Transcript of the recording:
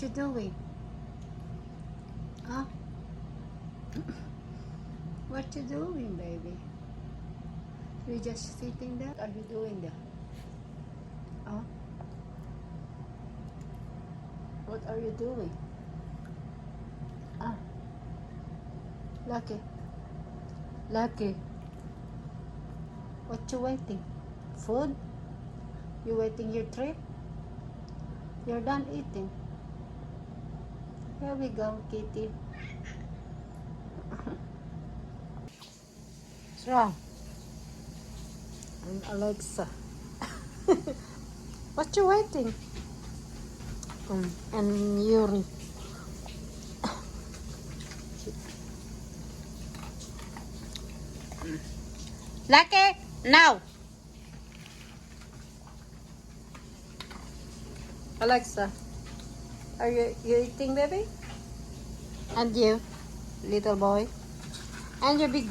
you doing? Huh? What you doing, baby? You just sitting there? What are you doing there? Huh? What are you doing? Ah, Lucky. Lucky. What you waiting? Food? You waiting your trip? You're done eating. Here we go, Kitty. What's wrong? I'm Alexa. What you waiting? And Yuri. Lucky, now. Alexa, are you eating, baby? And you, little boy? And your big girl?